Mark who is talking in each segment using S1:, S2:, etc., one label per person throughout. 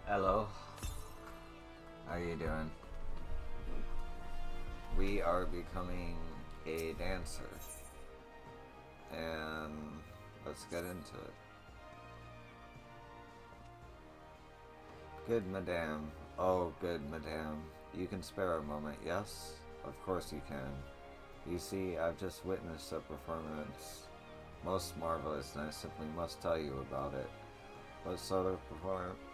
S1: Hello, how you doing? We are becoming a dancer, and let's get into it. Good madame, oh good madame, you can spare a moment, yes? Of course you can. You see, I've just witnessed a performance most marvelous, and I simply must tell you about it. What sort of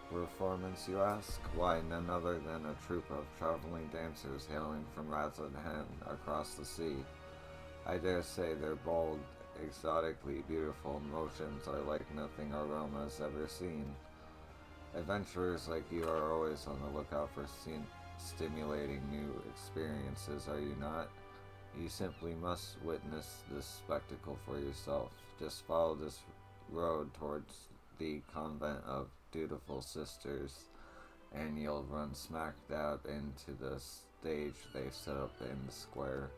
S1: performance, you ask? Why, none other than a troupe of traveling dancers hailing from Razadhan across the sea. I dare say their bold, exotically beautiful motions are like nothing our realm has ever seen. Adventurers like you are always on the lookout for stimulating new experiences, are you not? You simply must witness this spectacle for yourself. Just follow this road towards the convent of dutiful sisters, and you'll run smack dab into the stage they've set up in the square.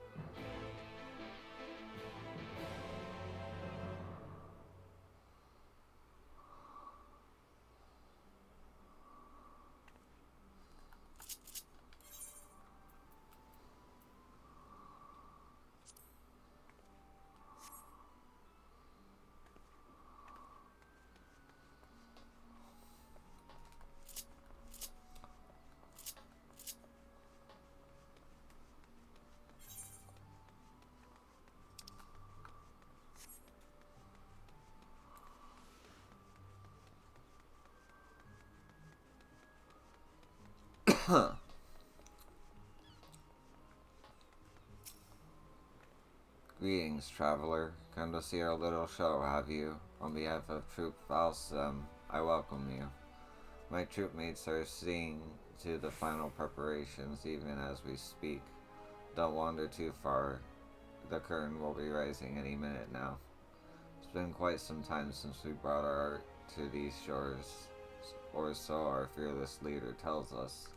S1: Greetings, traveler. Come to see our little show, have you? On behalf of Troop Falsum, I welcome you. My troopmates are seeing to the final preparations even as we speak. Don't wander too far. The curtain will be rising any minute now. It's been quite some time since we brought our art to these shores, or so our fearless leader tells us.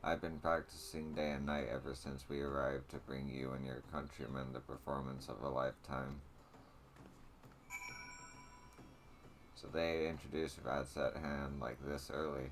S1: I've been practicing day and night ever since we arrived to bring you and your countrymen the performance of a lifetime. So they introduced Radset Hand like this early.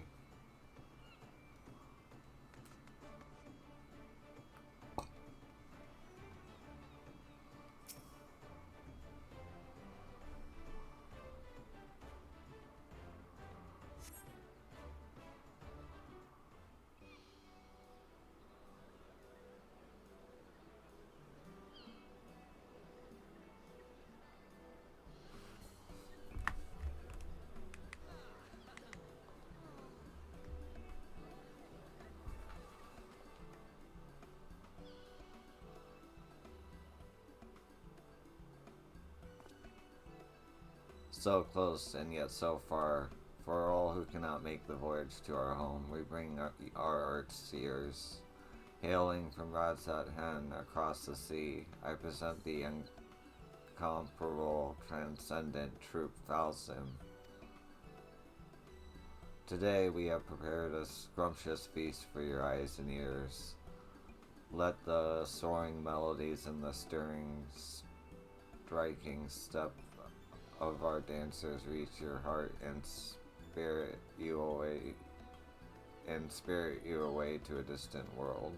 S1: So close and yet so far. For all who cannot make the voyage to our home, we bring our art seers. Hailing from Radzat Hen across the sea, I present the incomparable, transcendent Troop Falsim. Today we have prepared a scrumptious feast for your eyes and ears. Let the soaring melodies and the stirring, striking step of our dancers reach your heart and spirit you away to a distant world.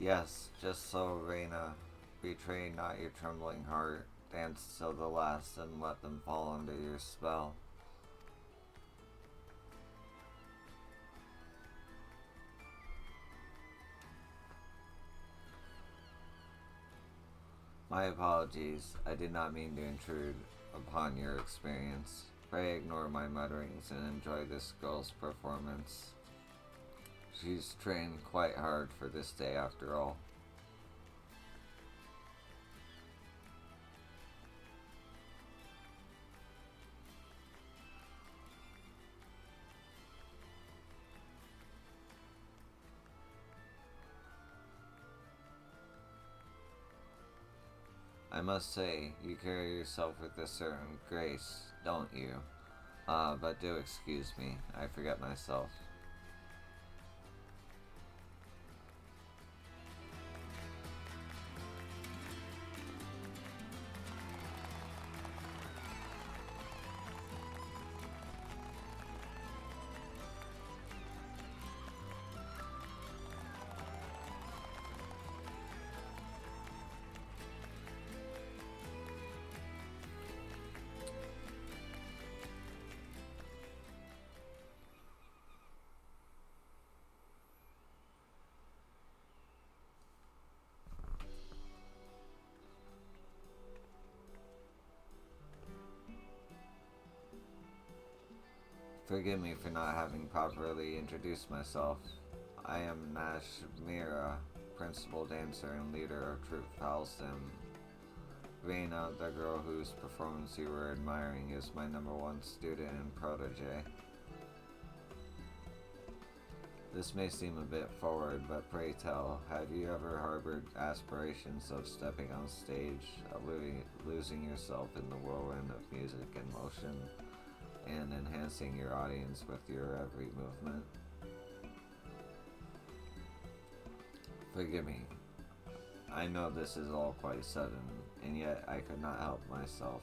S1: Yes, just so, Reina. Betray not your trembling heart. dance till the last and let them fall under your spell. My apologies, I did not mean to intrude upon your experience. Pray ignore my mutterings and enjoy this girl's performance. She's trained quite hard for this day after all. I must say, you carry yourself with a certain grace, don't you? But do excuse me, I forget myself. Forgive me for not having properly introduced myself. I am Nash Mira, principal dancer and leader of Troop Falsum. Reina, the girl whose performance you were admiring, is my #1 student and protege. This may seem a bit forward, but pray tell, have you ever harbored aspirations of stepping on stage, losing yourself in the whirlwind of music and motion, and enhancing your audience with your every movement? Forgive me. I know this is all quite sudden, and yet I could not help myself.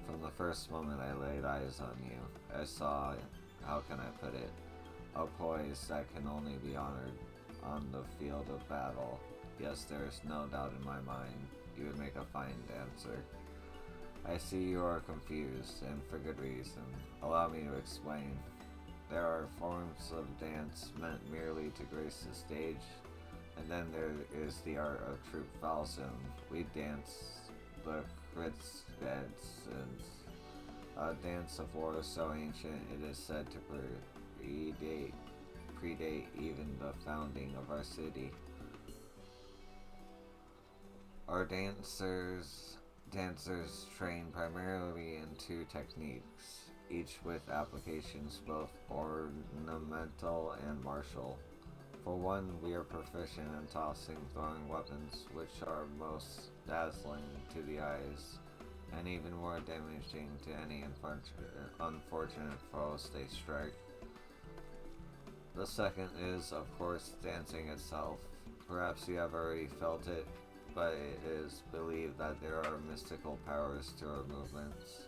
S1: From the first moment I laid eyes on you, I saw, how can I put it, a poise that can only be honored on the field of battle. Yes, there is no doubt in my mind you would make a fine dancer. I see you are confused, and for good reason. Allow me to explain. There are forms of dance meant merely to grace the stage, and then there is the art of Troop Falsum. We dance the Kritzbeds, a dance of war so ancient it is said to predate even the founding of our city. Our dancers train primarily in 2 techniques, each with applications both ornamental and martial. For one, we are proficient in tossing, throwing weapons, which are most dazzling to the eyes, and even more damaging to any unfortunate foes they strike. The second is, of course, dancing itself. Perhaps you have already felt it, but it is believed that there are mystical powers to our movements,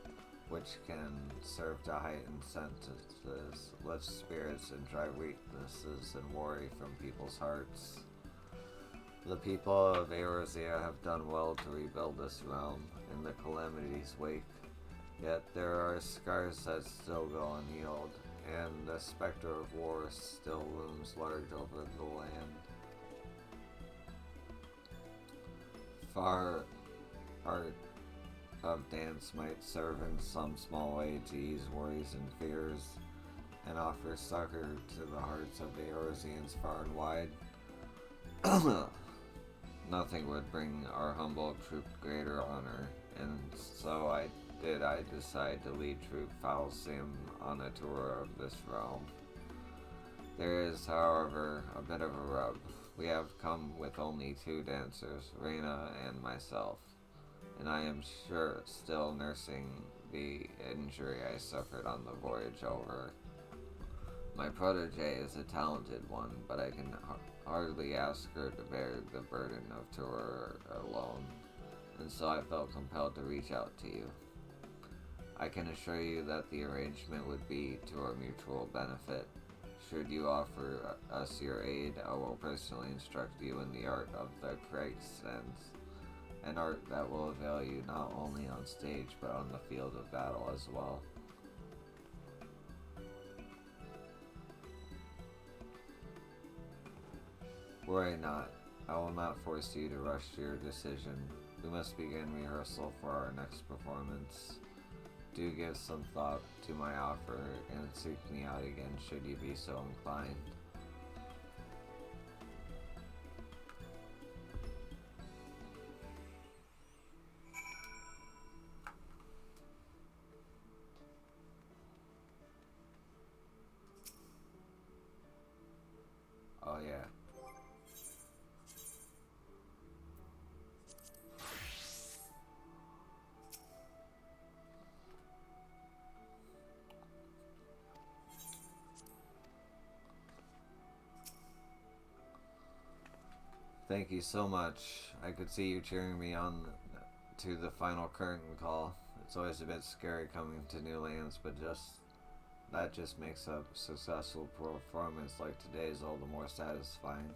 S1: which can serve to heighten senses, lift spirits, and drive weaknesses and worry from people's hearts. The people of Eorzea have done well to rebuild this realm in the calamity's wake, yet there are scars that still go unhealed, and the specter of war still looms large over the land. Far art of dance might serve in some small way to ease worries and fears, and offer succor to the hearts of the Eorzeans far and wide. Nothing would bring our humble troop greater honor, and so I decide to lead Troop Falsum on a tour of this realm. There is, however, a bit of a rub. We have come with only 2 dancers, Reina and myself, and I am sure still nursing the injury I suffered on the voyage over. My protege is a talented one, but I can hardly ask her to bear the burden of tour alone, and so I felt compelled to reach out to you. I can assure you that the arrangement would be to our mutual benefit. Should you offer us your aid, I will personally instruct you in the art of the Kritzbeds, an art that will avail you not only on stage but on the field of battle as well. Worry not, I will not force you to rush to your decision. We must begin rehearsal for our next performance. Do give some thought to my offer and seek me out again should you be so inclined. Oh yeah. Thank you so much. I could see you cheering me on to the final curtain call. It's always a bit scary coming to new lands, but that just makes a successful performance like today's all the more satisfying.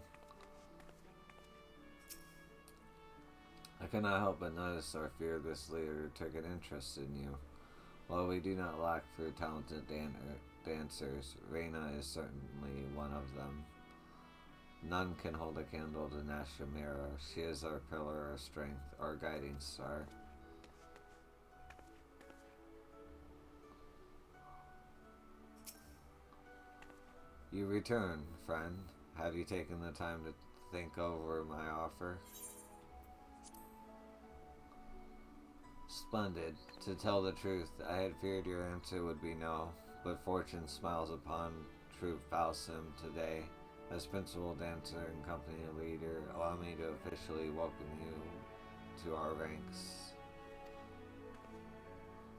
S1: I could not help but notice our fearless leader took an interest in you. While we do not lack for talented dancers, Reina is certainly one of them. None can hold a candle to Nashamira. She is our pillar of strength, our guiding star. You return, friend. Have you taken the time to think over my offer? Splendid. To tell the truth, I had feared your answer would be no, but fortune smiles upon Troop Falsum today. As principal dancer and company leader, allow me to officially welcome you to our ranks.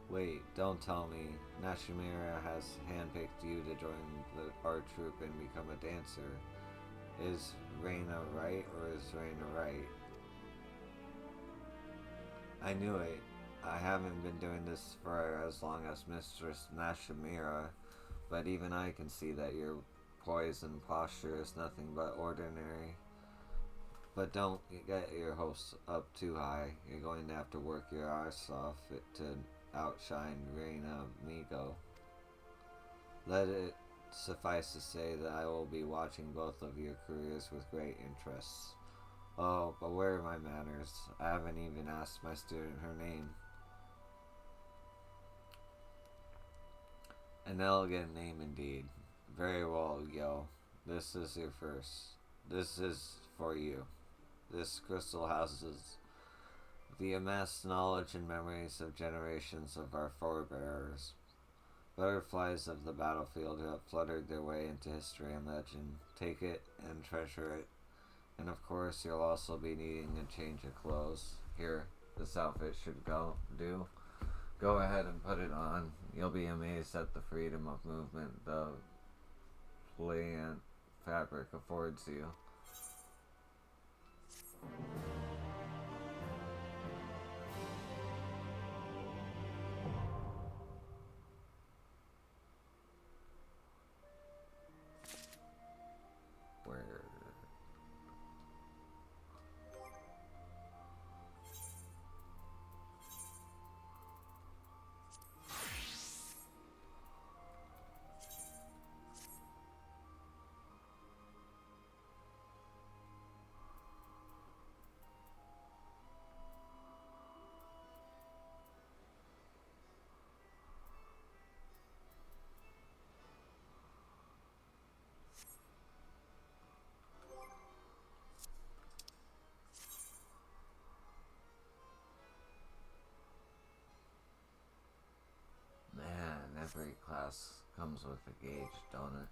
S1: Wait, don't tell me. Nashamira has handpicked you to join our troop and become a dancer. Is Reina right, or is Reina right? I knew it. I haven't been doing this for as long as Mistress Nashamira, but even I can see that your poise and posture is nothing but ordinary. But don't get your hopes up too high. You're going to have to work your arse off to outshine Reina Migo. Let it suffice to say that I will be watching both of your careers with great interest. Oh, but where are my manners? I haven't even asked my student her name. An elegant name indeed. Very well, Yo. This is your first. This is for you. This crystal houses the amassed knowledge and memories of generations of our forebears. Butterflies of the battlefield who have fluttered their way into history and legend. Take it and treasure it. And of course, you'll also be needing a change of clothes. Here, this outfit should do. Go ahead and put it on. You'll be amazed at the freedom of movement the pliant fabric affords you. Where? Man, every class comes with a gauge, don't it?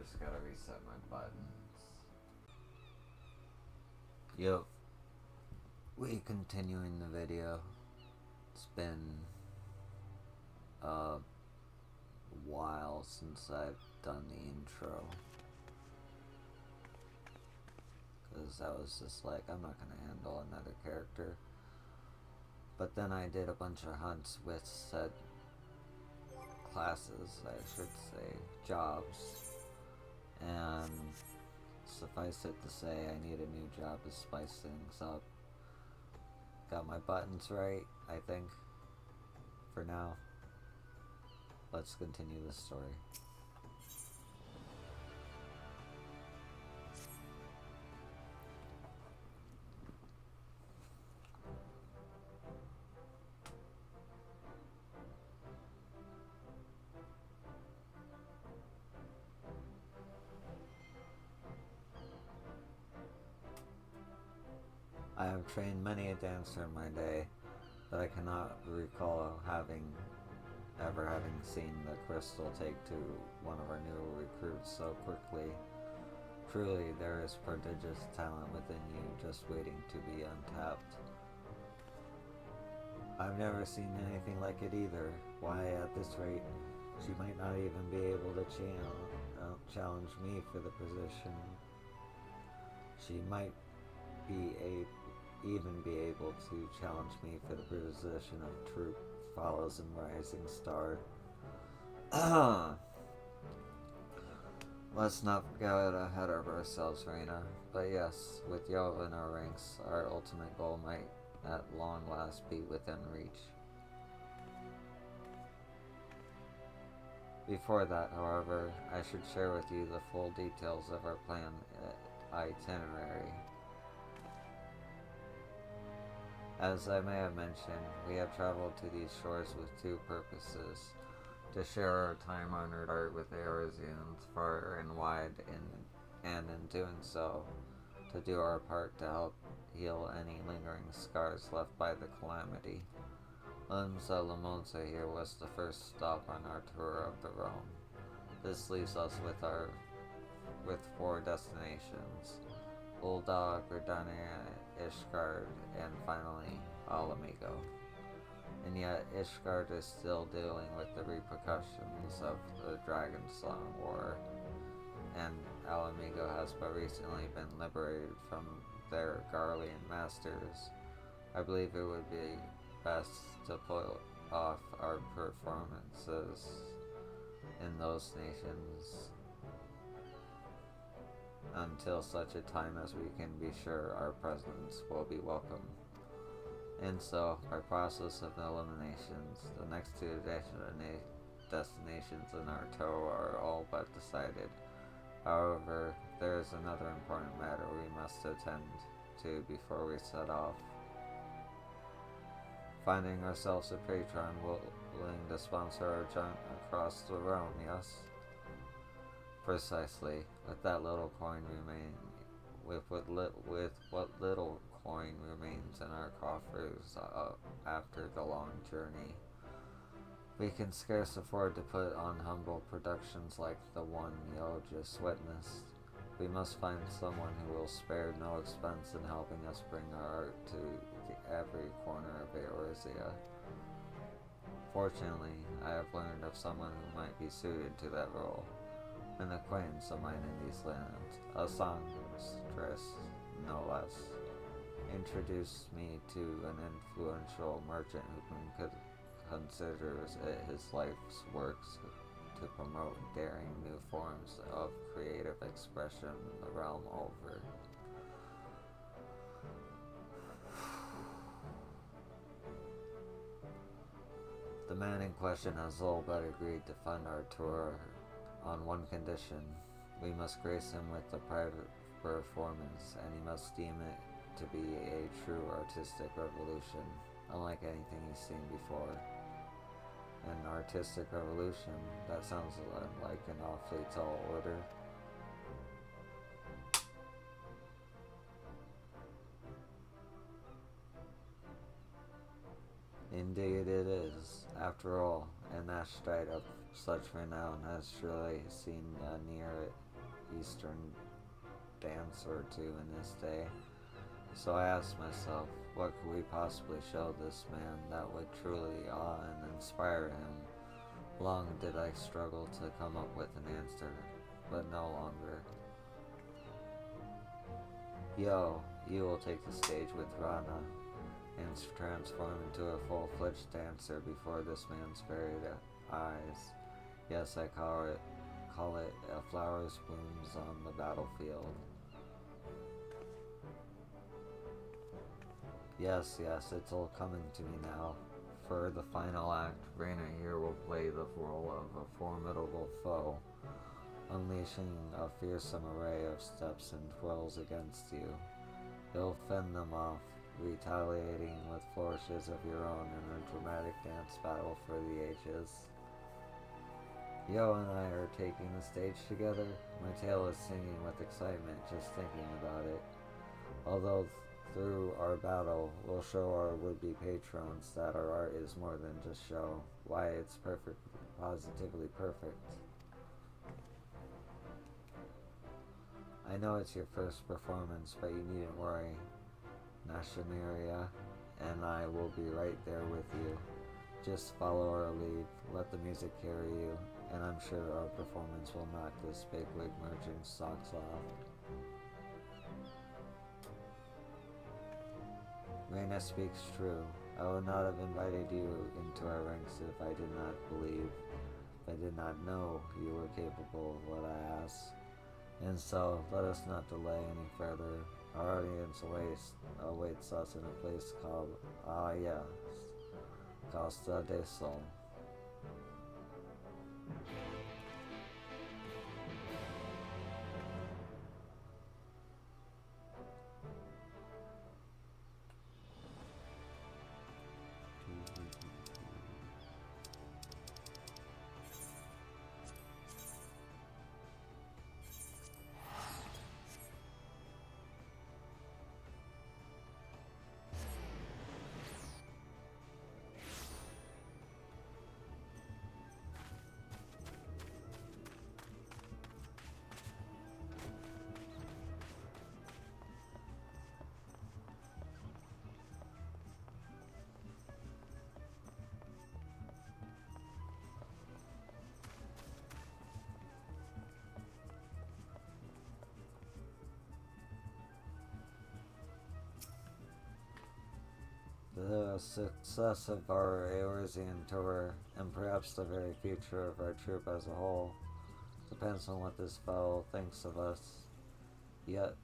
S1: just gotta reset my buttons. Yup. We continuing the video. It's been a while since I've done the intro. Because I was just like, I'm not gonna handle another character. But then I did a bunch of hunts with said classes, I should say, jobs. And suffice it to say, I need a new job to spice things up. Got my buttons right, I think, for now. Let's continue the story. I have trained many a dancer in my day, but I cannot recall ever having seen the crystal take to one of our new recruits so quickly. Truly, there is prodigious talent within you just waiting to be untapped. I've never seen anything like it either. Why, at this rate, she might not even be able to challenge me for the position. She might even be able to challenge me for the position of troop follows and rising star. Let's not get ahead of ourselves, Reina. But yes, with Yova in our ranks, our ultimate goal might at long last be within reach. Before that, however, I should share with you the full details of our planned itinerary. As I may have mentioned, we have traveled to these shores with two purposes: to share our time-honored art with the Arizians far and wide, and in doing so, to do our part to help heal any lingering scars left by the calamity. Limsa Lamonza here was the first stop on our tour of the Rome. This leaves us with 4 destinations: Ulda, Gridania, Ishgard, and finally Alamigo. And yet Ishgard is still dealing with the repercussions of the Dragonsong War, and Alamigo has but recently been liberated from their Garlean masters. I believe it would be best to put off our performances in those nations until such a time as we can be sure our presence will be welcome. And so, by process of eliminations, the next 2 destinations in our tow are all but decided. However, there is another important matter we must attend to before we set off. Finding ourselves a patron willing to sponsor our jaunt across the Rome, yes? Precisely. With what little coin remains in our coffers after the long journey, we can scarce afford to put on humble productions like the one you just witnessed. We must find someone who will spare no expense in helping us bring our art to every corner of Eorzea. Fortunately, I have learned of someone who might be suited to that role. An acquaintance of mine in these lands, a songstress, no less, introduced me to an influential merchant who considers it his life's works to promote daring new forms of creative expression the realm over. The man in question has all but agreed to fund our tour on one condition: we must grace him with a private performance, and he must deem it to be a true artistic revolution, unlike anything he's seen before. An artistic revolution? That sounds like an awfully tall order. Indeed it is, after all, and an astrite of such renown has surely seen a near eastern dance or two in his day. So I asked myself, what could we possibly show this man that would truly awe and inspire him? Long did I struggle to come up with an answer, but no longer. Yo, you will take the stage with Rana and transform into a full-fledged dancer before this man's very eyes. Yes, I call it a flower's blooms on the battlefield. Yes, it's all coming to me now. For the final act, Raina here will play the role of a formidable foe, unleashing a fearsome array of steps and twirls against you. You'll fend them off, retaliating with flourishes of your own in a dramatic dance battle for the ages. Yo and I are taking the stage together. My tail is singing with excitement just thinking about it. Although through our battle, we'll show our would-be patrons that our art is more than just show. Why, it's perfect, positively perfect. I know it's your first performance, but you needn't worry. Nashamiria and I will be right there with you. Just follow our lead, let the music carry you, and I'm sure our performance will knock this bigwig merchant's socks off. Raina speaks true. I would not have invited you into our ranks if I did not believe, if I did not know you were capable of what I asked. And so, let us not delay any further. Our audience awaits us in a place called, Costa del Sol. The success of our Eorzean tour, and perhaps the very future of our troupe as a whole, depends on what this fellow thinks of us. Yet,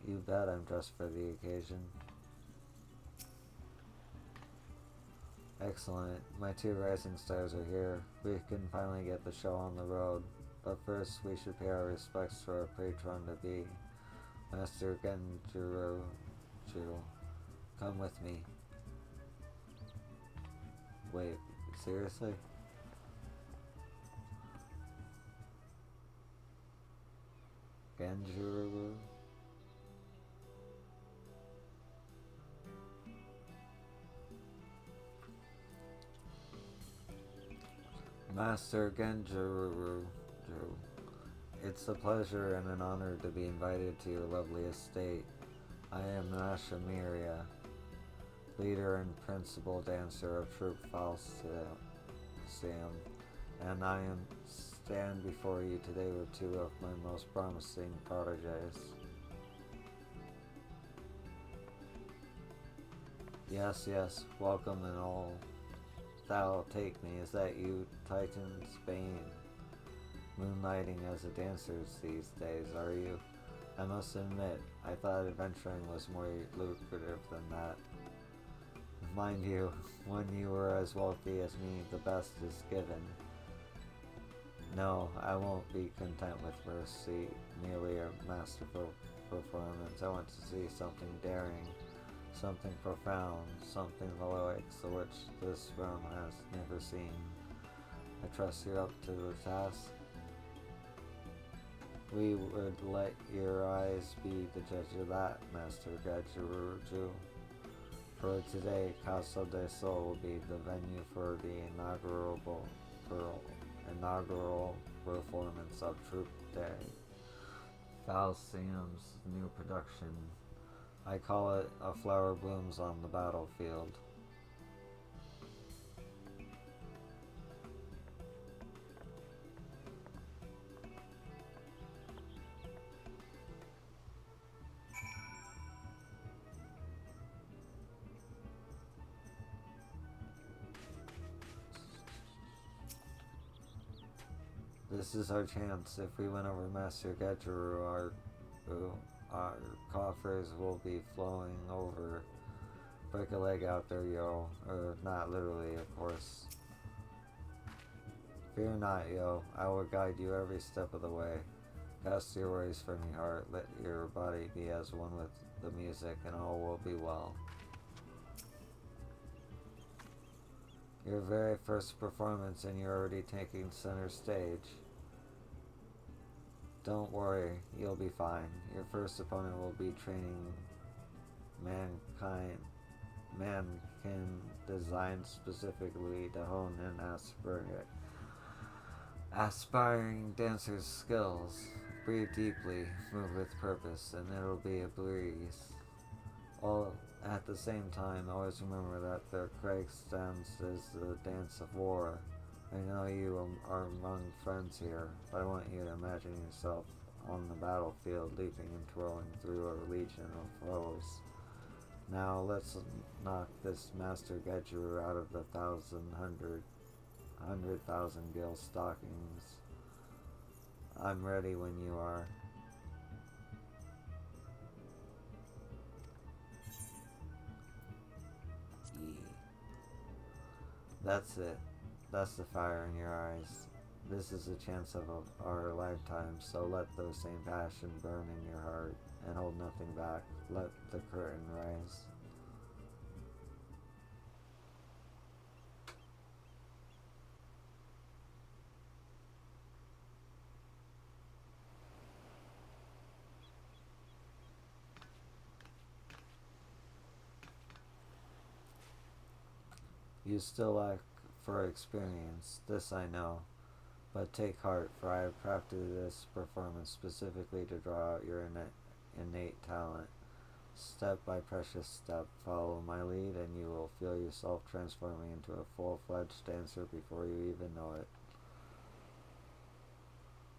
S1: you bet I'm dressed for the occasion. Excellent. My two rising stars are here. We can finally get the show on the road. But first, we should pay our respects to our patron-to-be, Master Genjiro. Come with me. Wait, seriously? Genjiro? Master Genjiro, it's a pleasure and an honor to be invited to your lovely estate. I am Nashamiria, leader and principal dancer of Troupe Falsium, and I stand before you today with two of my most promising proteges. Yes, welcome and all. Thou take me, is that you, Titan's Bane? Moonlighting as a dancer these days, are you? I must admit, I thought adventuring was more lucrative than that. Mind you, when you were as wealthy as me, the best is given. No, I won't be content with merely a masterful performance. I want to see something daring, something profound, something the likes of which this realm has never seen. I trust you're up to the task. We would let your eyes be the judge of that, Master Gajuruju. For today, Casa del Sol will be the venue for the inaugural inaugural performance of Troop Day, Falsium's new production. I call it A Flower Blooms on the Battlefield. This is our chance. If we win over Master Gedgeru, our coffers will be flowing over. Break a leg out there, yo. Or not literally, of course. Fear not, yo. I will guide you every step of the way. Cast your worries from your heart. Let your body be as one with the music, and all will be well. Your very first performance, and you're already taking center stage. Don't worry, you'll be fine. Your first opponent will be training mankin designed specifically to hone in aspiring dancers' skills. Breathe deeply, move with purpose, and it'll be a breeze. All at the same time, always remember that the Craig's dance is the dance of war. I know you are among friends here, but I want you to imagine yourself on the battlefield, leaping and twirling through a legion of foes. Now let's knock this Master Gedgeru out of the 100,000 gil stockings. I'm ready when you are. That's it. That's the fire in your eyes. This is the chance of our lifetime, so let those same passion burn in your heart and hold nothing back. Let the curtain rise. You still lack for experience, this I know, but take heart, for I have crafted this performance specifically to draw out your innate talent. Step by precious step, follow my lead, and you will feel yourself transforming into a full-fledged dancer before you even know it.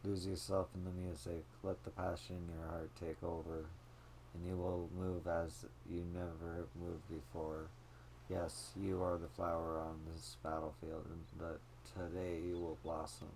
S1: Lose yourself in the music, let the passion in your heart take over, and you will move as you never have moved before. Yes, you are the flower on this battlefield, and today you will blossom.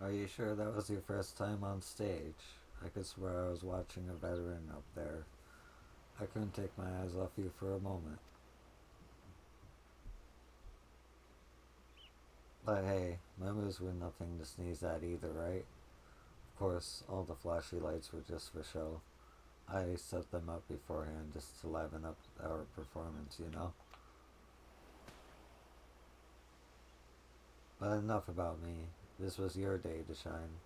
S1: Are you sure that was your first time on stage? I could swear I was watching a veteran up there. I couldn't take my eyes off you for a moment. But hey, my moves were nothing to sneeze at either, right? Of course, all the flashy lights were just for show. I set them up beforehand just to liven up our performance, you know? But enough about me. This was your day to shine.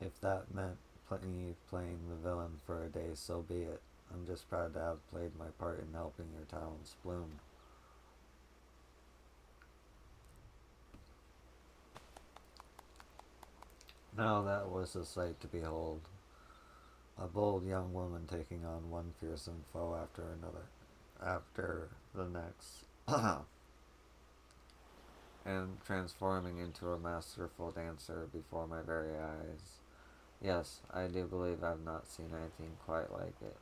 S1: If that meant playing the villain for a day, so be it. I'm just proud to have played my part in helping your talents bloom. Now that was a sight to behold. A bold young woman taking on one fearsome foe after the next, and transforming into a masterful dancer before my very eyes. Yes, I do believe I've not seen anything quite like it.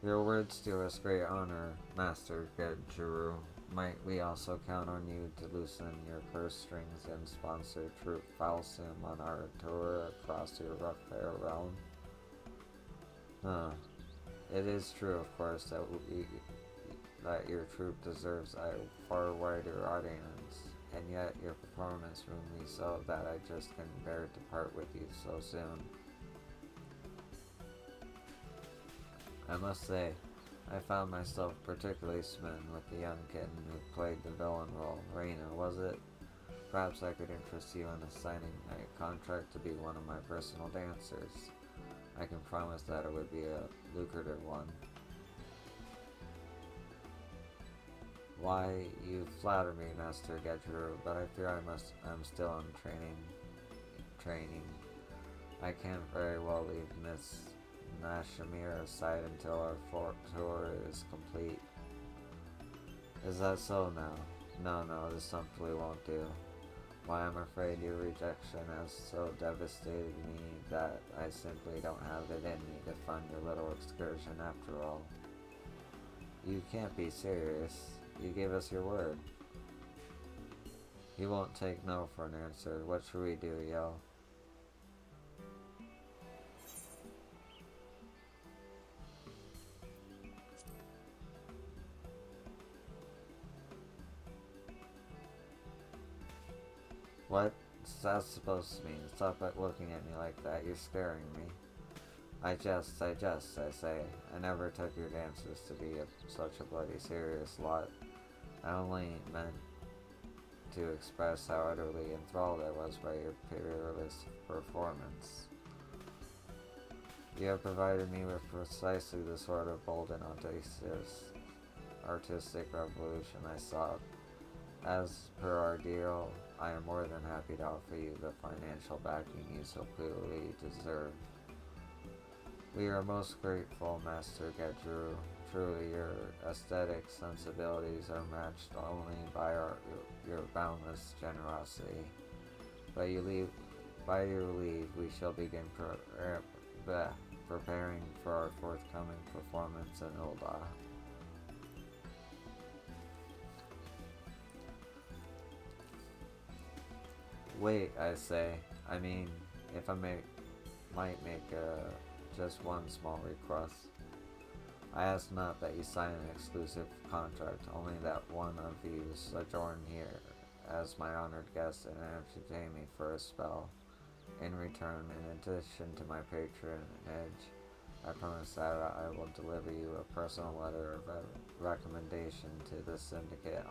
S1: Your words do us great honor, Master Gedjuru. Might we also count on you to loosen your purse strings and sponsor Troop Falsum on our tour across your rough fair realm? It is true, of course, that your troupe deserves a far wider audience, and yet your performance moved me so that I just couldn't bear to part with you so soon. I must say, I found myself particularly smitten with the young kitten who played the villain role. Reina, was it? Perhaps I could interest you in assigning a contract to be one of my personal dancers. I can promise that it would be a lucrative one. Why, you flatter me, Master Gedjuru, but I fear I'm still in training. I can't very well leave Miss Nashimir aside until our tour is complete. Is that so now? No, this simply won't do. Why, I'm afraid your rejection has so devastated me that I simply don't have it in me to fund your little excursion after all. You can't be serious. You gave us your word. You won't take no for an answer. What should we do, yo? What's that supposed to mean? Stop looking at me like that. You're scaring me. I jest, I say. I never took your dances to be such a bloody serious lot. I only meant to express how utterly enthralled I was by your peerless performance. You have provided me with precisely the sort of bold and audacious artistic revolution I sought. As per our deal, I am more than happy to offer you the financial backing you so clearly deserve. We are most grateful, Master Gedru. Truly, your aesthetic sensibilities are matched only by your boundless generosity. By your leave, we shall begin preparing for our forthcoming performance in Ulda. Wait, I say. I mean, if I might make just one small request. I ask not that you sign an exclusive contract, only that one of you sojourn here as my honored guest and entertain me for a spell. In return, in addition to my patronage, I promise that I will deliver you a personal letter of recommendation to the syndicate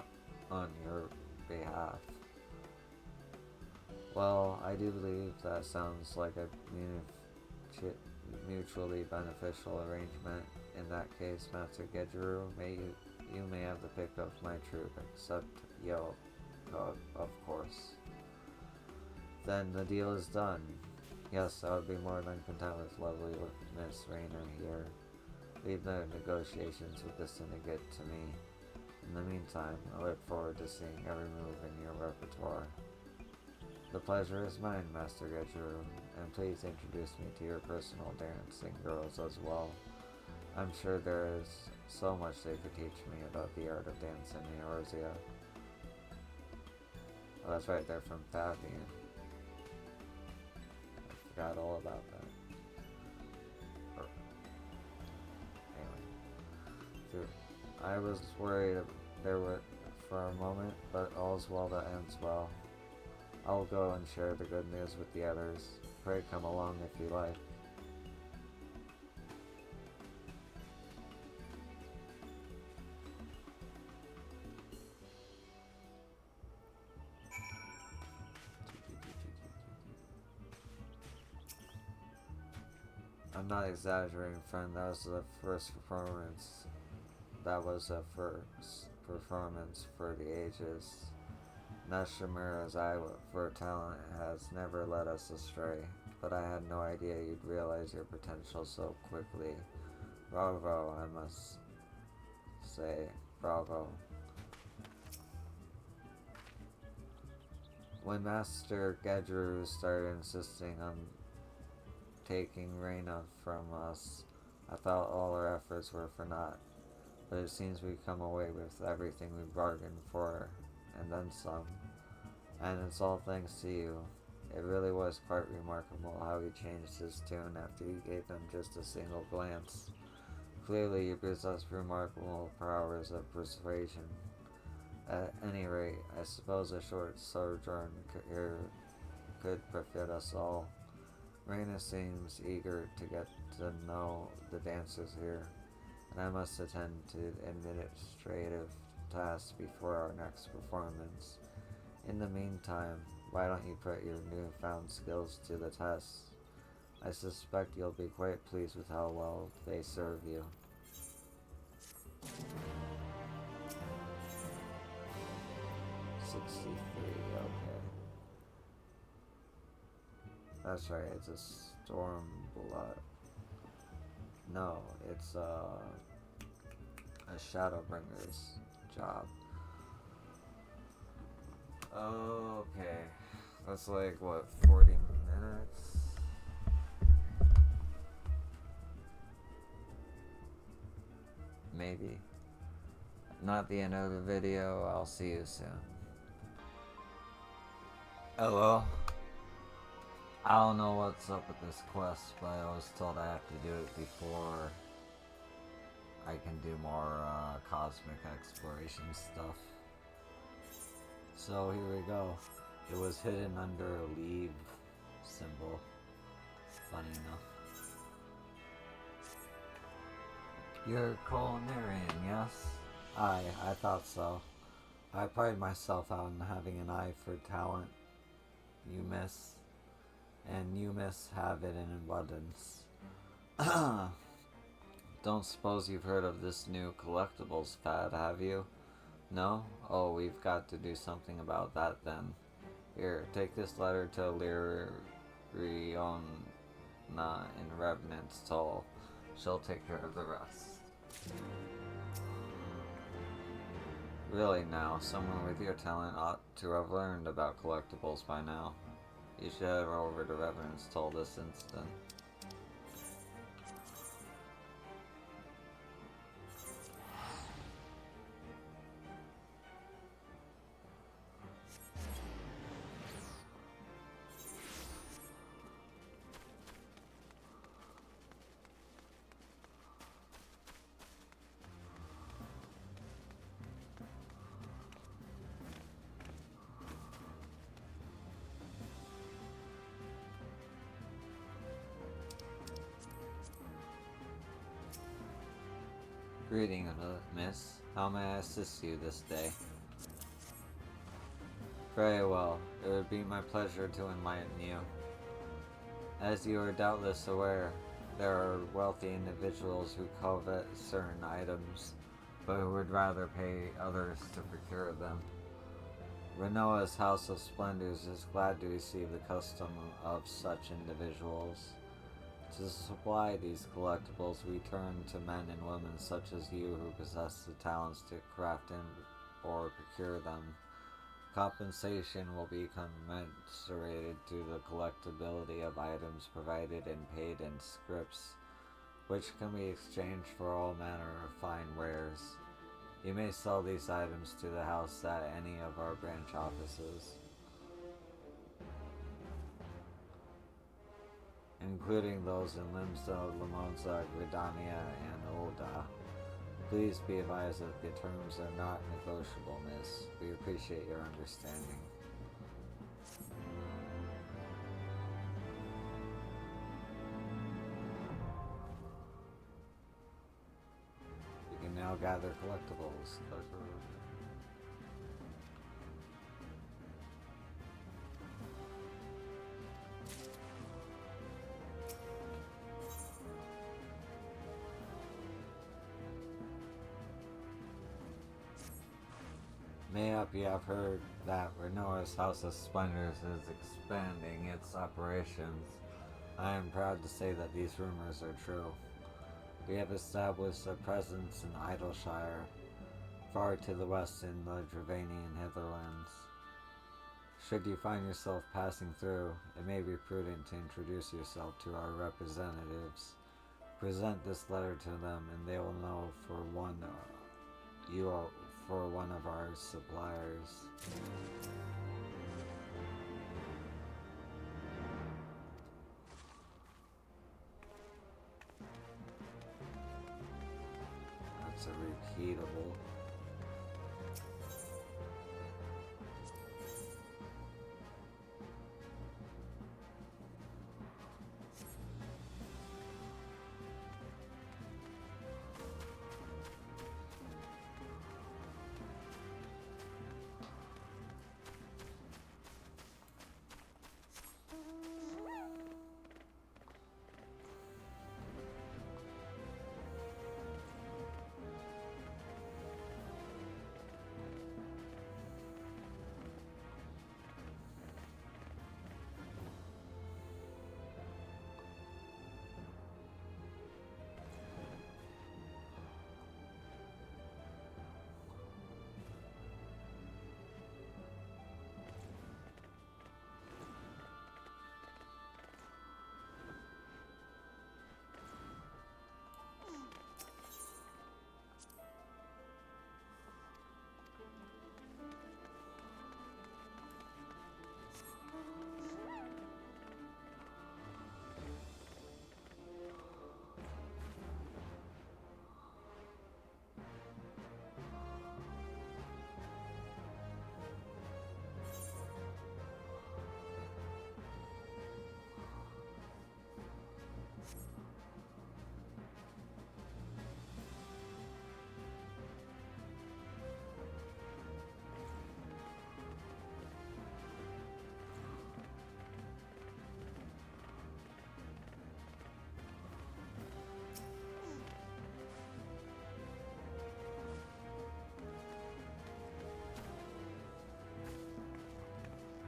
S1: on your behalf. Well, I do believe that sounds like a mutually beneficial arrangement. In that case, Master Gedru, you may have the pick of my troop, except Yo, of course. Then the deal is done. Yes, I would be more than content with lovely Miss Rainer here. Leave the negotiations with the syndicate to me. In the meantime, I look forward to seeing every move in your repertoire. The pleasure is mine, Master Gedru, and please introduce me to your personal dancing girls as well. I'm sure there is so much they could teach me about the art of dance in Eorzea. Oh, that's right, they're from Fabian. I forgot all about that. Anyway, I was worried there were for a moment, but all's well that ends well. I'll go and share the good news with the others. Pray come along if you like. I'm not exaggerating, friend. That was the first performance. That was the first performance for the ages. Nashimura's eye for talent has never led us astray, but I had no idea you'd realize your potential so quickly. Bravo, I must say. Bravo. When Master Gedru started insisting on taking Reina from us, I felt all our efforts were for naught. But it seems we've come away with everything we bargained for, and then some. And it's all thanks to you. It really was quite remarkable how he changed his tune after you gave him just a single glance. Clearly you possess remarkable powers of persuasion. At any rate, I suppose a short sojourn here could profit us all. Reina seems eager to get to know the dancers here, and I must attend to administrative tasks before our next performance. In the meantime, why don't you put your newfound skills to the test? I suspect you'll be quite pleased with how well they serve you. 63, okay. That's right, it's a Stormblood. No, it's a Shadowbringer's job. Okay. That's like, what, 40 minutes? Maybe. Not the end of the video. I'll see you soon. Hello? I don't know what's up with this quest, but I was told I have to do it before I can do more cosmic exploration stuff. So here we go. It was hidden under a leave symbol. Funny enough. You're a culinarian, yes? I thought so. I pride myself on having an eye for talent, you miss. And you miss have it in abundance. Don't suppose you've heard of this new collectibles fad, have you? No? Oh, we've got to do something about that then. Here, take this letter to Liriona in Revenant's Toll. She'll take care of the rest. Really now, someone with your talent ought to have learned about collectibles by now. You should head over to Revenant's Toll this instant. Greetings, miss. How may I assist you this day? Very well. It would be my pleasure to enlighten you. As you are doubtless aware, there are wealthy individuals who covet certain items, but who would rather pay others to procure them. Renoa's House of Splendors is glad to receive the custom of such individuals. To supply these collectibles, we turn to men and women such as you who possess the talents to craft in or procure them. Compensation will be commensurated to the collectability of items provided and paid in scripts, which can be exchanged for all manner of fine wares. You may sell these items to the house at any of our branch offices, including those in Limsa, Lamonza, Gridania, and Oda. Please be advised that the terms are not negotiable, miss. We appreciate your understanding. You can now gather collectibles. Mayhap you have heard that Renoa's House of Splendors is expanding its operations. I am proud to say that these rumors are true. We have established a presence in Idleshire, far to the west in the Dravanian Hitherlands. Should you find yourself passing through, it may be prudent to introduce yourself to our representatives. Present this letter to them, and they will know you are for one of our suppliers. That's a repeatable.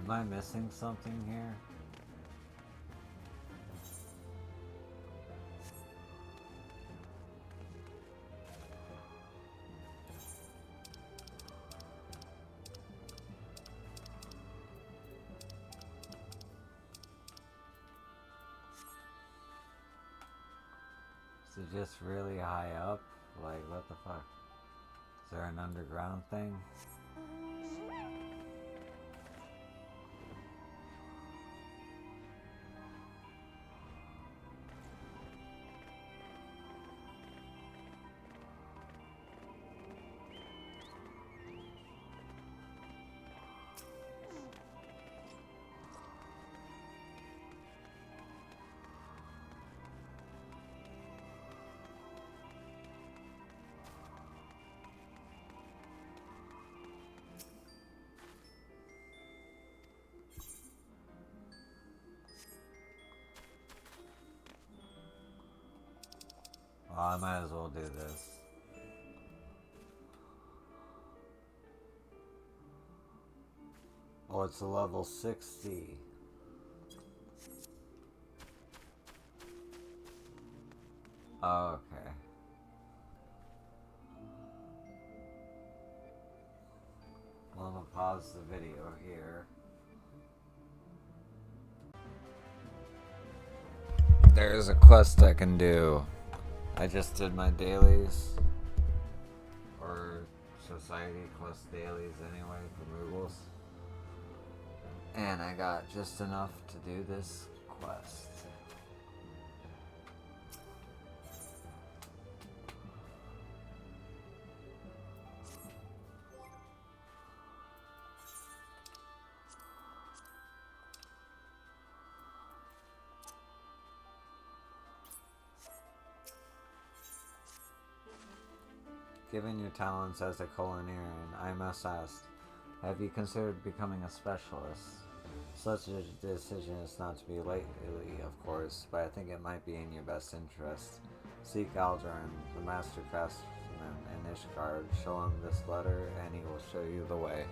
S1: Am I missing something here? Is it just really high up? Like, what the fuck? Is there an underground thing? Well, I might as well do this. Oh, it's a level 60. Oh, okay. I'm gonna pause the video here. There's a quest I can do. I just did my dailies, or society quest dailies anyway, for Moogles. And I got just enough to do this quest. Given your talents as a culinarian, I must ask, have you considered becoming a specialist? Such a decision is not to be lightly, of course, but I think it might be in your best interest. Seek Aldurin, the master craftsman in Ishgard. Show him this letter, and he will show you the way.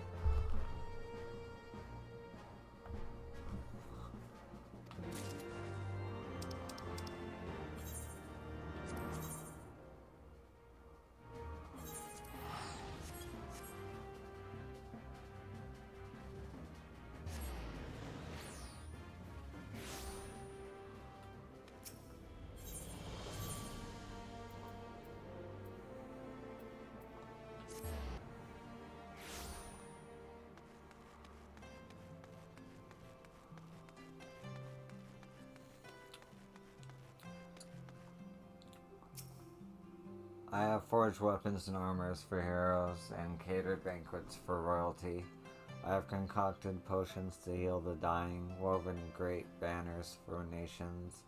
S1: I have forged weapons and armors for heroes and catered banquets for royalty. I have concocted potions to heal the dying, woven great banners for nations,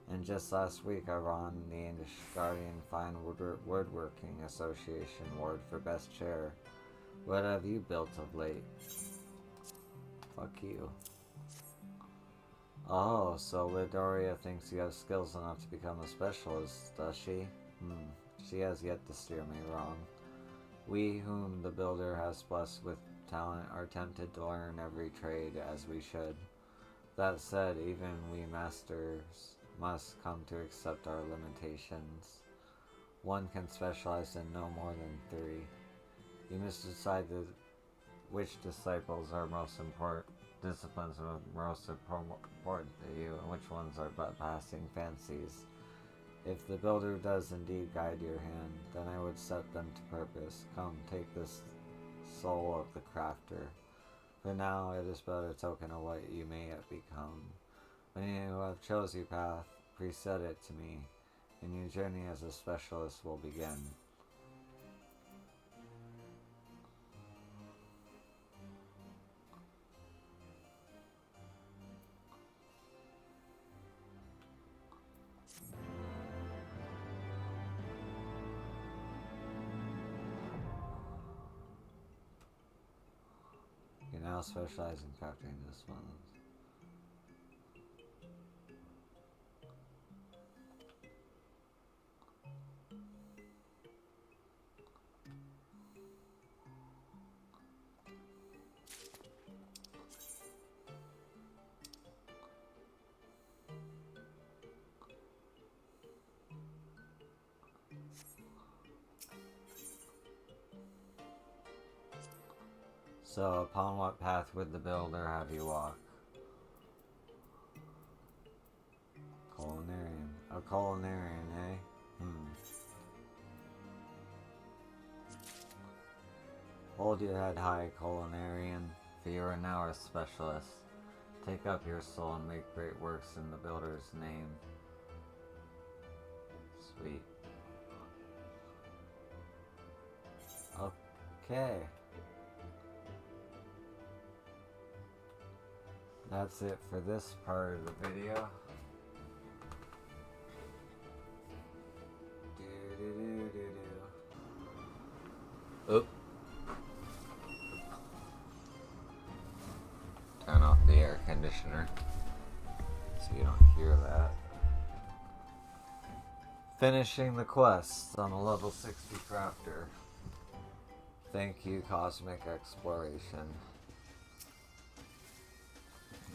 S1: and just last week I won the Ishgardian Fine Woodworking Association Award for Best Chair. What have you built of late? Fuck you. Oh, so Liddoria thinks you have skills enough to become a specialist, does she? She has yet to steer me wrong. We, whom the builder has blessed with talent, are tempted to learn every trade as we should. That said, even we masters must come to accept our limitations. One can specialize in no more than 3. You must decide which disciples are most important, disciplines are most important to you, and which ones are but passing fancies. If the builder does indeed guide your hand, then I would set them to purpose. Come, take this soul of the crafter. For now, it is but a token of what you may yet become. When you have chose your path, preset it to me, and your journey as a specialist will begin. You now specialize in crafting this one. So, upon what path would the builder have you walk? Culinarian. A culinarian, eh? Hold your head high, culinarian, for you are now a specialist. Take up your soul and make great works in the builder's name. Sweet. Okay. That's it for this part of the video. Oop. Turn off the air conditioner so you don't hear that. Finishing the quest on a level 60 crafter. Thank you, Cosmic Exploration.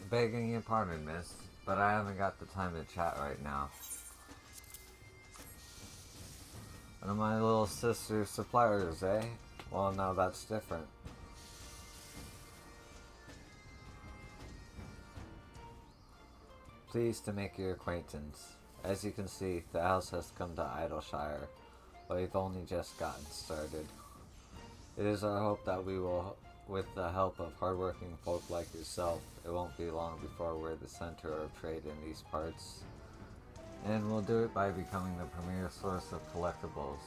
S1: Begging your pardon, miss, but I haven't got the time to chat right now. One of my little sister's suppliers, eh? Well, no, that's different. Pleased to make your acquaintance. As you can see, the house has come to Idleshire, but we've only just gotten started. It is our hope that we will, with the help of hardworking folk like yourself, it won't be long before we're the center of trade in these parts. And we'll do it by becoming the premier source of collectibles.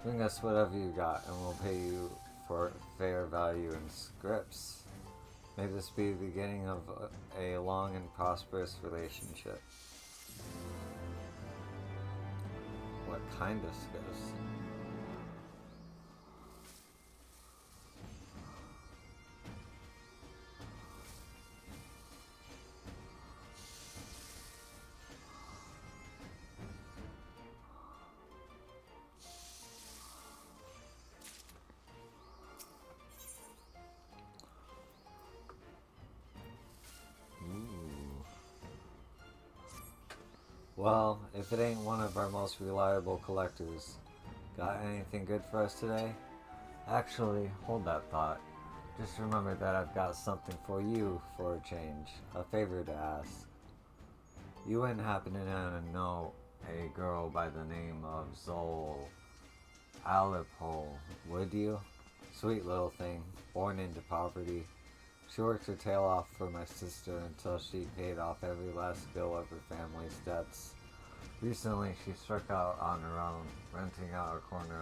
S1: Bring us whatever you got, and we'll pay you for fair value in scripts. May this be the beginning of a long and prosperous relationship. What kind of scripts? Well, if it ain't one of our most reliable collectors, got anything good for us today? Actually, hold that thought. Just remember that I've got something for you for a change, a favor to ask. You wouldn't happen to know a girl by the name of Zol Alipol, would you? Sweet little thing, born into poverty. She worked her tail off for my sister until she paid off every last bill of her family's debts. Recently, she struck out on her own, renting out a corner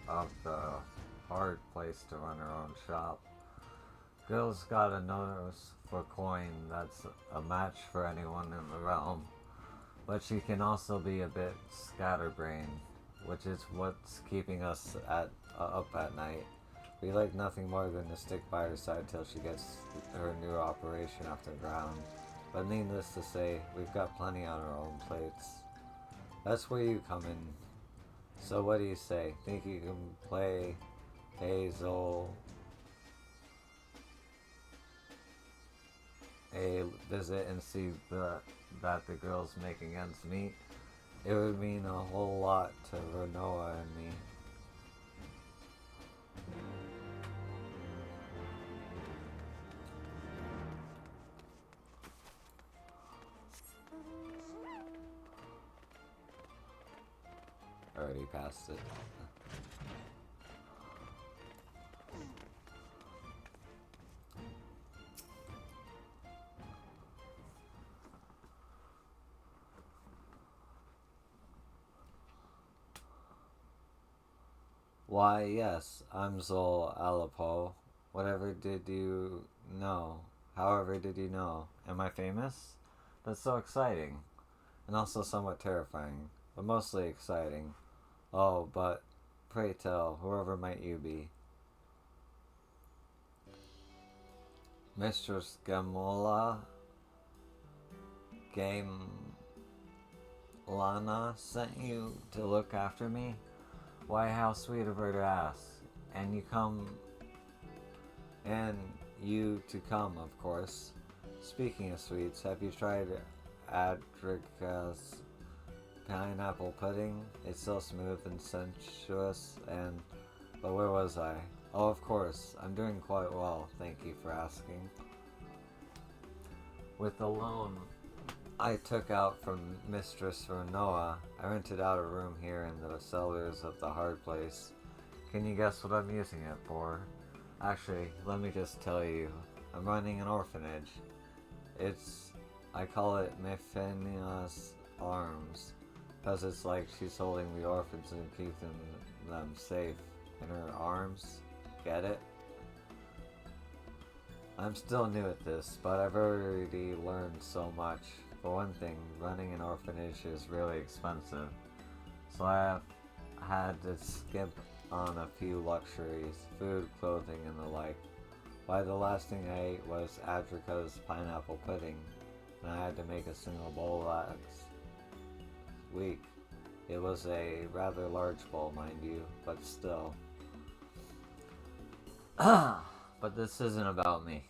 S1: of the hard place to run her own shop. Girl's got a nose for coin that's a match for anyone in the realm, but she can also be a bit scatterbrained, which is what's keeping us up at night. We like nothing more than to stick by her side till she gets her new operation off the ground. But needless to say, we've got plenty on our own plates. That's where you come in. So what do you say? Think you can play Hazel a visit and see that the girl's making ends meet? It would mean a whole lot to Renoa and me. Already passed it. Why, yes, I'm Zol Alapo. Whatever did you know? However did you know? Am I famous? That's so exciting. And also somewhat terrifying. But mostly exciting. Oh, but pray tell, whoever might you be? Mistress Gamola Gamelana sent you to look after me? Why, how sweet of her to ask. And you to come, of course. Speaking of sweets, have you tried Adrica's pineapple pudding? It's so smooth and sensuous but where was I? Oh, of course, I'm doing quite well, thank you for asking. With the loan I took out from Mistress Renoa, I rented out a room here in the cellars of the hard place. Can you guess what I'm using it for? Actually, let me just tell you, I'm running an orphanage. I call it Mefenia's Arms, because it's like she's holding the orphans and keeping them safe in her arms. Get it? I'm still new at this, but I've already learned so much. For one thing, running an orphanage is really expensive, so I have had to skip on a few luxuries, food, clothing, and the like. Why, the last thing I ate was Adrica's pineapple pudding, and I had to make a single bowl last week. It was a rather large bowl, mind you, but still. But this isn't about me.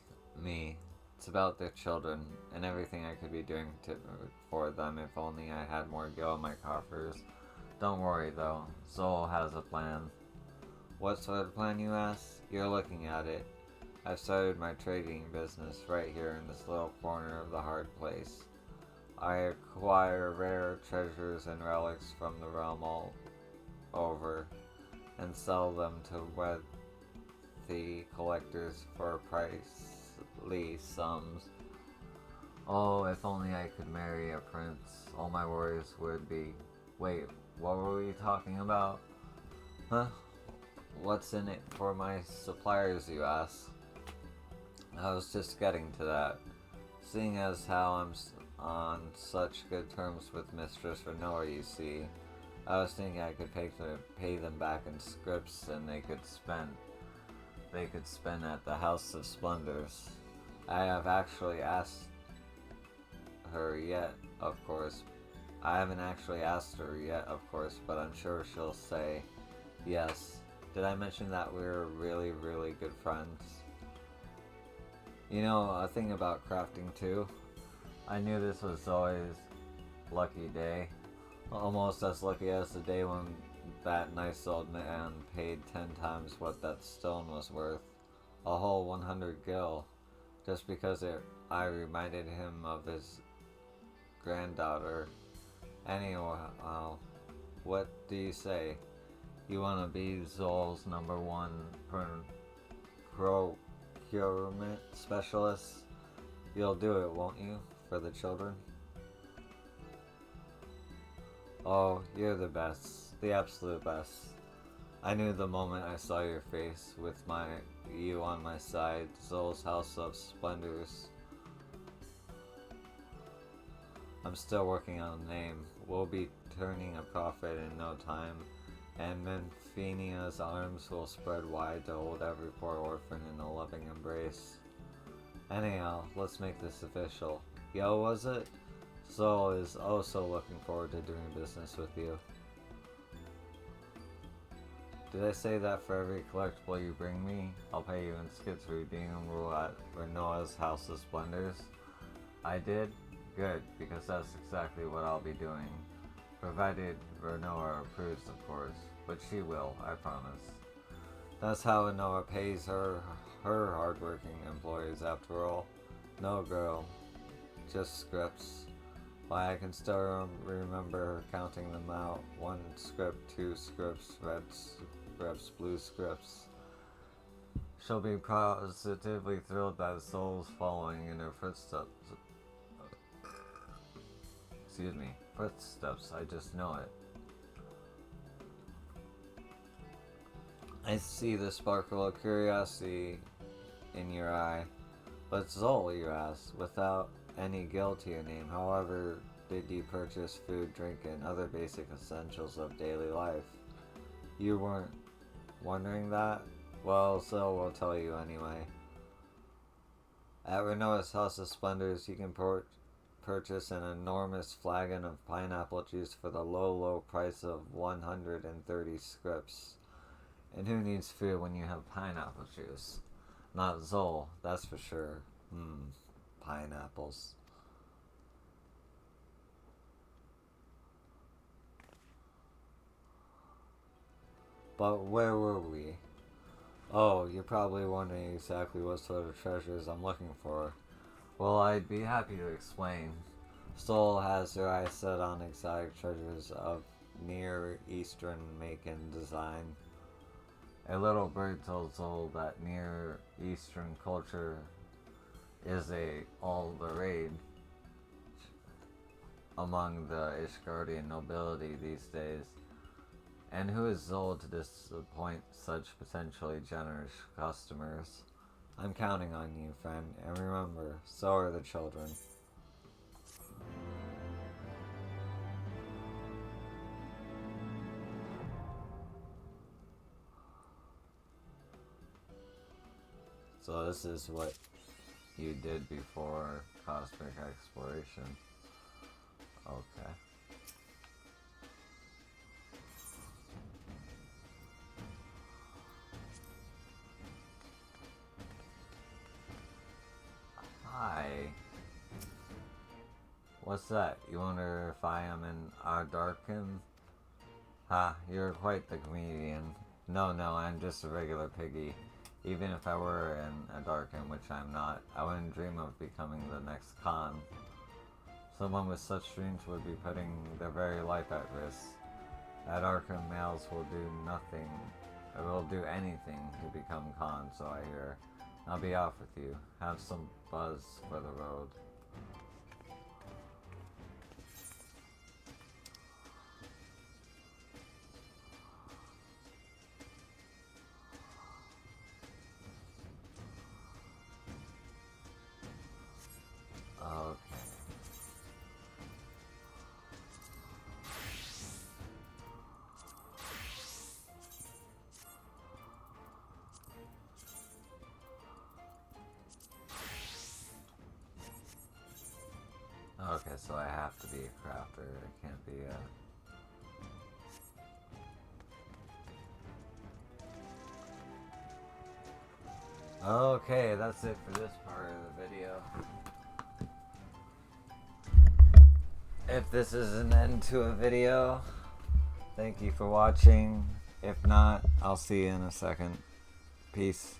S1: It's about their children and everything I could be doing for them if only I had more gil in my coffers. Don't worry though, Zol has a plan. What sort of plan, you ask? You're looking at it. I've started my trading business right here in this little corner of the hard place. I acquire rare treasures and relics from the realm all over and sell them to wealthy collectors for pricely sums. Oh, if only I could marry a prince, all my worries would be... Wait, what were we talking about? Huh? What's in it for my suppliers, you ask? I was just getting to that. Seeing as how I'm on such good terms with Mistress Renoa, you see, I was thinking I could pay them back in scripts and they could spend at the House of Splendors. I have actually asked her yet, of course. I haven't actually asked her yet, of course, but I'm sure she'll say yes. Did I mention that we're really, really good friends? You know, a thing about crafting too. I knew this was always lucky day. Almost as lucky as the day when that nice old man paid 10 times what that stone was worth. A whole 100 gil. Just because I reminded him of his granddaughter. Anyhow, what do you say? You want to be Zol's #1 procurement specialist? You'll do it, won't you, for the children? Oh, you're the best. The absolute best. I knew the moment I saw your face with you on my side, Zol's House of Splendors. I'm still working on a name. We'll be turning a profit in no time, and Menphenia's arms will spread wide to hold every poor orphan in a loving embrace. Anyhow, let's make this official. Yo, was it? Zol is oh so looking forward to doing business with you. Did I say that for every collectible you bring me, I'll pay you in skits redeemable at Renoa's House of Splendors? I did? Good, because that's exactly what I'll be doing. Provided Renoa approves, of course. But she will, I promise. That's how Renoa pays her hardworking employees, after all. No, girl. Just scripts. Why, I can still remember her counting them out. 1 script, 2 scripts, red scripts, blue scripts. She'll be positively thrilled that Zol's following in her footsteps. Excuse me, footsteps, I just know it. I see the sparkle of curiosity in your eye. But Zol, you ask, without any guilt to your name, however did you purchase food, drink, and other basic essentials of daily life? You weren't wondering that? Well, Zol will tell you anyway. At Renoa's House of Splendors, you can purchase an enormous flagon of pineapple juice for the low price of 130 scripts. And who needs food when you have pineapple juice? Not Zol, that's for sure. Pineapples. But where were we? Oh, you're probably wondering exactly what sort of treasures I'm looking for. Well, I'd be happy to explain. Zol has her eyes set on exotic treasures of Near Eastern make and design. A little bird told Zol that Near Eastern culture is all the rage among the Ishgardian nobility these days. And who is Zol to disappoint such potentially generous customers? I'm counting on you, friend, and remember, so are the children. So this is what you did before cosmic exploration. Okay. Hi. What's that? You wonder if I am an Ardarkin? Ha, you're quite the comedian. No, I'm just a regular piggy. Even if I were an Ardarkin, which I'm not, I wouldn't dream of becoming the next Khan. Someone with such dreams would be putting their very life at risk. At Arkham, males will do nothing, or will do anything to become Khan, so I hear. I'll be off with you. Have some buzz for the road. Okay, so I have to be a crafter. I can't be a... Okay, that's it for this part of the video. If this is an end to a video, thank you for watching. If not, I'll see you in a second. Peace.